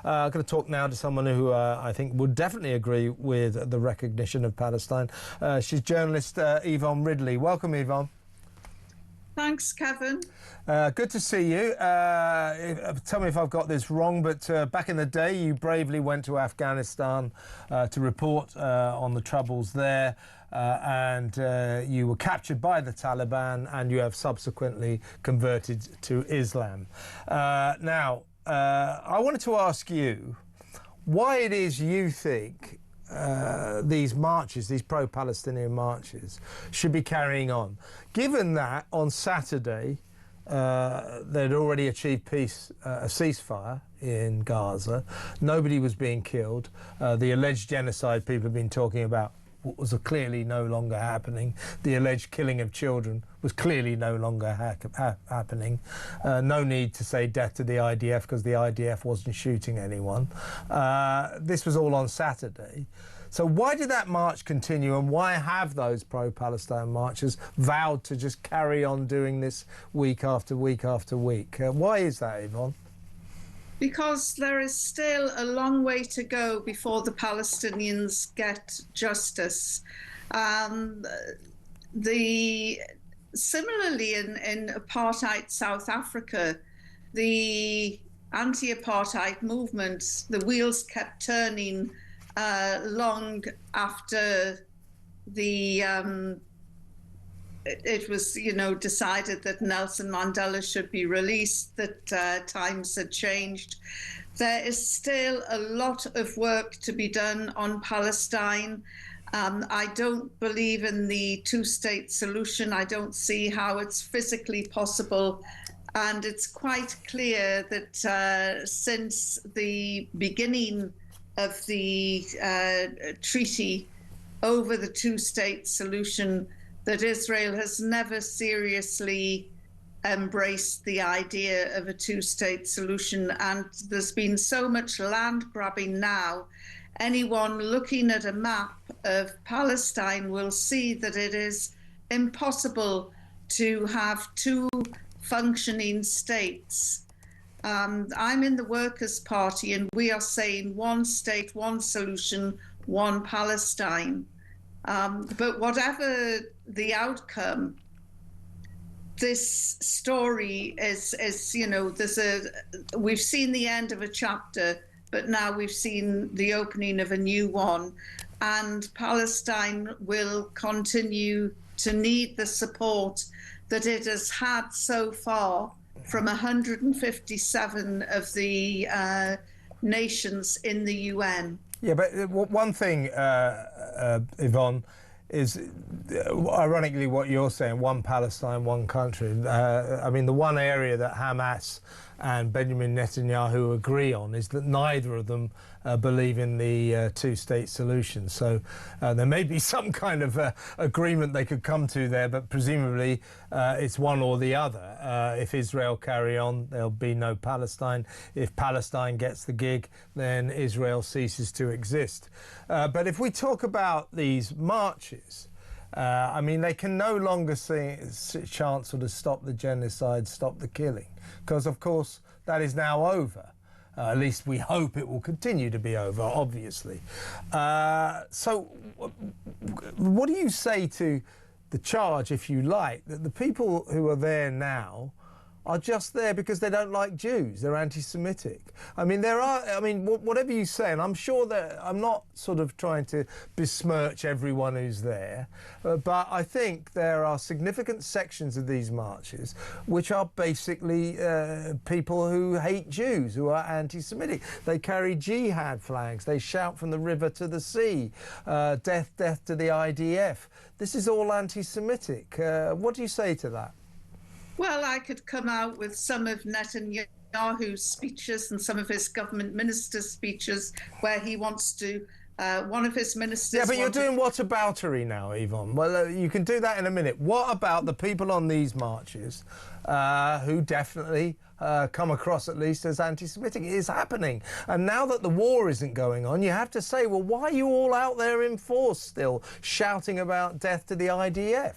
I'm going to talk now to someone who I think would definitely agree with the recognition of Palestine. She's journalist Yvonne Ridley. Welcome, Yvonne. Thanks, Kevin. Good to see you. Tell me if I've got this wrong, but back in the day, you bravely went to Afghanistan to report on the troubles there, and you were captured by the Taliban, and you have subsequently converted to Islam. Now, I wanted to ask you why it is you think these marches, these pro-Palestinian marches, should be carrying on, given that on Saturday they'd already achieved peace, a ceasefire in Gaza. Nobody was being killed. The alleged genocide people have been talking about was clearly no longer happening. The alleged killing of children was clearly no longer happening. No need to say death to the IDF because the IDF wasn't shooting anyone. This was all on Saturday. So why did that march continue, and why have those pro-Palestine marchers vowed to just carry on doing this week after week after week? Why is that, Yvonne? Because there is still a long way to go before the Palestinians get justice. Similarly, in apartheid South Africa, the anti-apartheid movement, the wheels kept turning long after it was, decided that Nelson Mandela should be released, that times had changed. There is still a lot of work to be done on Palestine. I don't believe in the two-state solution. I don't see how it's physically possible. And it's quite clear that since the beginning of the treaty over the two-state solution, that Israel has never seriously embraced the idea of a two-state solution. And there's been so much land grabbing now. Anyone looking at a map of Palestine will see that it is impossible to have two functioning states. I'm in the Workers' Party, and we are saying one state, one solution, one Palestine. But whatever the outcome, this story is we've seen the end of a chapter, but now we've seen the opening of a new one, and Palestine will continue to need the support that it has had so far from 157 of the nations in the UN. Yeah, but one thing, Yvonne, is ironically what you're saying, one Palestine, one country. I mean, the one area that Hamas and Benjamin Netanyahu agree on is that neither of them believe in the two-state solution. So there may be some kind of agreement they could come to there, but presumably it's one or the other. If Israel carry on, there'll be no Palestine. If Palestine gets the gig, then Israel ceases to exist. But if we talk about these marches, I mean, they can no longer chant sort of stop the genocide, stop the killing, because, of course, that is now over. At least we hope it will continue to be over, obviously. So what do you say to the charge, if you like, that the people who are there now are just there because they don't like Jews, they're anti-Semitic? I mean, whatever you say, and I'm sure that I'm not sort of trying to besmirch everyone who's there, but I think there are significant sections of these marches which are basically people who hate Jews, who are anti-Semitic. They carry jihad flags, they shout from the river to the sea, death, death to the IDF. This is all anti-Semitic. What do you say to that? Well, I could come out with some of Netanyahu's speeches and some of his government ministers' speeches where he wants to, one of his ministers... Yeah, but you're doing whataboutery now, Yvonne. Well, you can do that in a minute. What about the people on these marches who definitely come across at least as anti-Semitic? It is happening. And now that the war isn't going on, you have to say, well, why are you all out there in force still shouting about death to the IDF?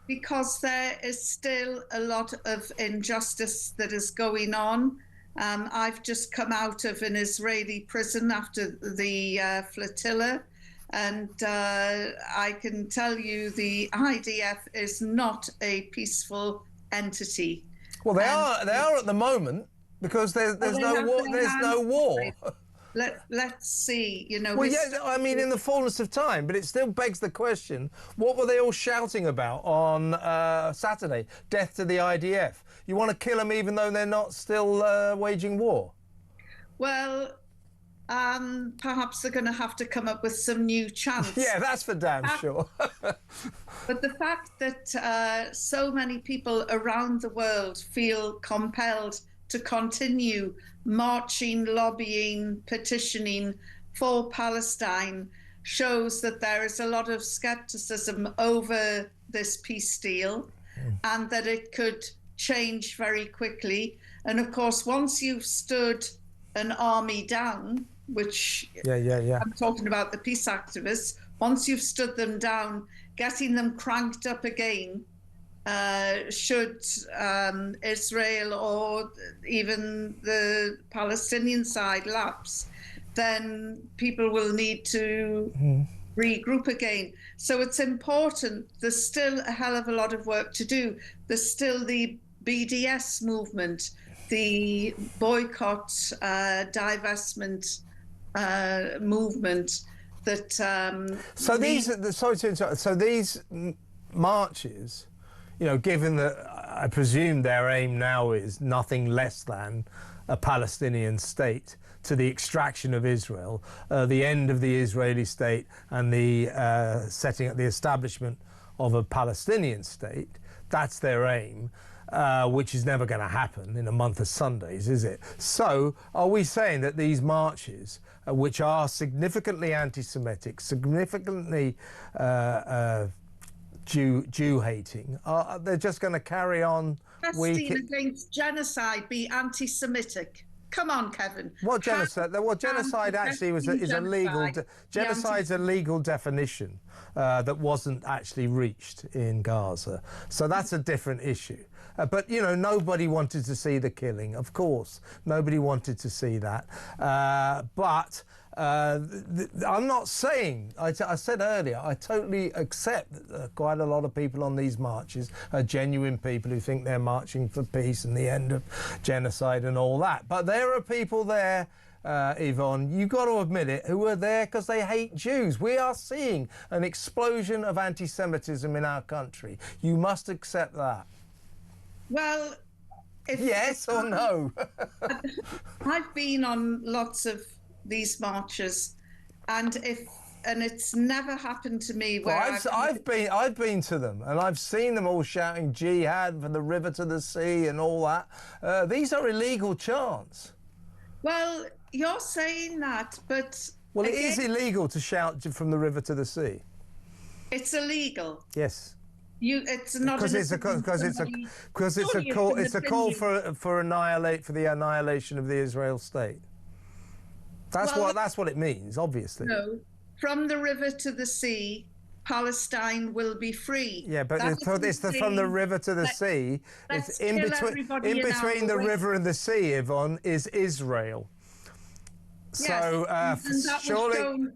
Because there is still a lot of injustice that is going on. I've just come out of an Israeli prison after the flotilla, and I can tell you the IDF is not a peaceful entity. Well, they are at the moment, because there's no war. There's no war. Let's see, you know. Well, yeah, I mean, in the fullness of time, but it still begs the question: what were they all shouting about on Saturday? Death to the IDF. You want to kill them even though they're not still waging war? Well, perhaps they're going to have to come up with some new chants. Yeah, that's for damn sure. But the fact that so many people around the world feel compelled to continue marching, lobbying, petitioning for Palestine shows that there is a lot of skepticism over this peace deal, and that it could change very quickly. And of course, once you've stood an army down, which I'm talking about the peace activists, once you've stood them down, getting them cranked up again, should Israel or even the Palestinian side lapse, then people will need to regroup again. So it's important. There's still a hell of a lot of work to do. There's still the BDS movement, the boycott, divestment movement that... So these marches, you know, given that I presume their aim now is nothing less than a Palestinian state, to the extraction of Israel, the end of the Israeli state, and the setting up the establishment of a Palestinian state, that's their aim, which is never going to happen in a month of Sundays, is it? So are we saying that these marches, which are significantly anti-Semitic, significantly Jew-hating, they're just going to carry on? Against genocide be anti-Semitic? Come on, Kevin. What genocide? Well, genocide actually is a legal. Genocide's a legal definition that wasn't actually reached in Gaza. So that's a different issue. But you know, nobody wanted to see the killing. Of course, nobody wanted to see that. But I'm not saying. I said earlier, I totally accept that quite a lot of people on these marches are genuine people who think they're marching for peace and the end of genocide and all that. But there are people there, Yvonne, you've got to admit it, who are there because they hate Jews. We are seeing an explosion of anti-Semitism in our country. You must accept that. Well, yes or no? I've been on lots of these marches, and it's never happened to me where I've been to them, and I've seen them all shouting jihad from the river to the sea and all that. These are illegal chants. Well, you're saying that, but well, it is illegal to shout from the river to the sea. It's illegal. Yes. It's not because it's a call for the annihilation of the Israel state. That's what it means, obviously. No, from the river to the sea, Palestine will be free. Yeah, but from the river to the sea. It's in between the river and the sea, Yvonne, is Israel. Yes, so surely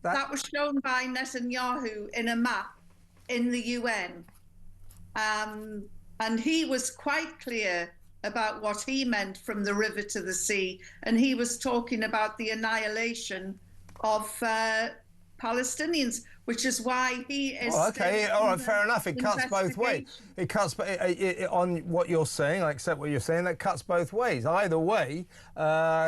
that was shown by Netanyahu in a map in the UN, and he was quite clear about what he meant from the river to the sea, and he was talking about the annihilation of Palestinians, which is why he is... Oh, okay, all right, fair enough. It cuts both ways. It cuts on what you're saying. I accept what you're saying. That cuts both ways. Either way,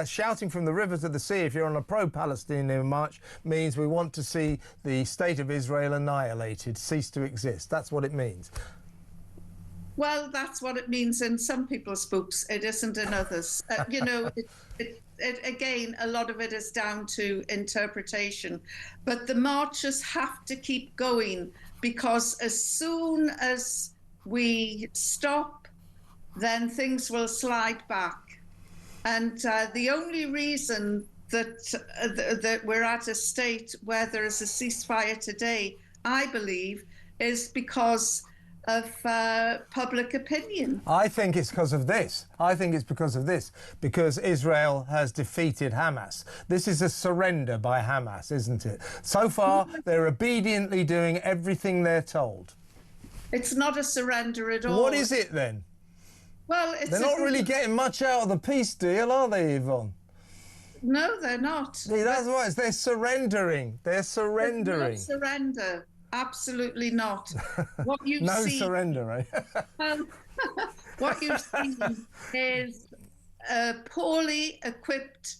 shouting from the river to the sea, if you're on a pro-Palestinian march, means we want to see the state of Israel annihilated, cease to exist. That's what it means. Well, that's what it means in some people's books. It isn't in others. You know, again, a lot of it is down to interpretation. But the marches have to keep going, because as soon as we stop, then things will slide back. And the only reason that we're at a state where there is a ceasefire today, I believe, is because of public opinion. I think it's because of this. I think it's because of this, because Israel has defeated Hamas. This is a surrender by Hamas, isn't it? So far, they're obediently doing everything they're told. It's not a surrender at all. What is it then? Well, they're not really getting much out of the peace deal, are they, Yvonne? No, they're not. See, that's why they're surrendering. They're surrendering. No surrender. Absolutely not. What you've no seen, surrender, eh? what you've seen is a poorly equipped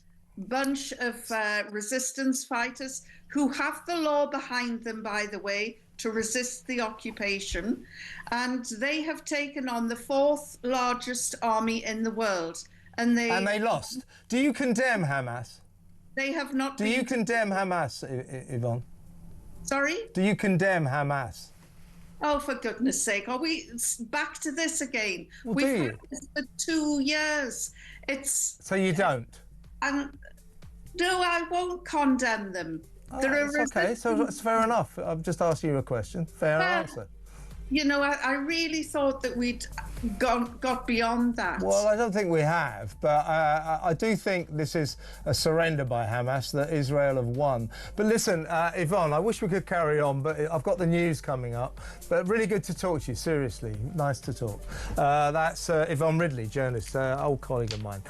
bunch of resistance fighters who have the law behind them, by the way, to resist the occupation. And they have taken on the 4th largest army in the world. And they lost. Do you condemn Hamas? They have not. Do you condemn Hamas, Yvonne? Sorry? Do you condemn Hamas? Oh, for goodness sake, are we back to this again? Well, We've had this for 2 years. So you don't? And no, I won't condemn them. Okay, so that's fair enough. I've just asked you a question. Fair answer. You know, I really thought that we'd got beyond that. Well, I don't think we have, but I do think this is a surrender by Hamas, that Israel have won. But listen, Yvonne, I wish we could carry on, but I've got the news coming up. But really good to talk to you, seriously. Nice to talk. That's Yvonne Ridley, journalist, old colleague of mine.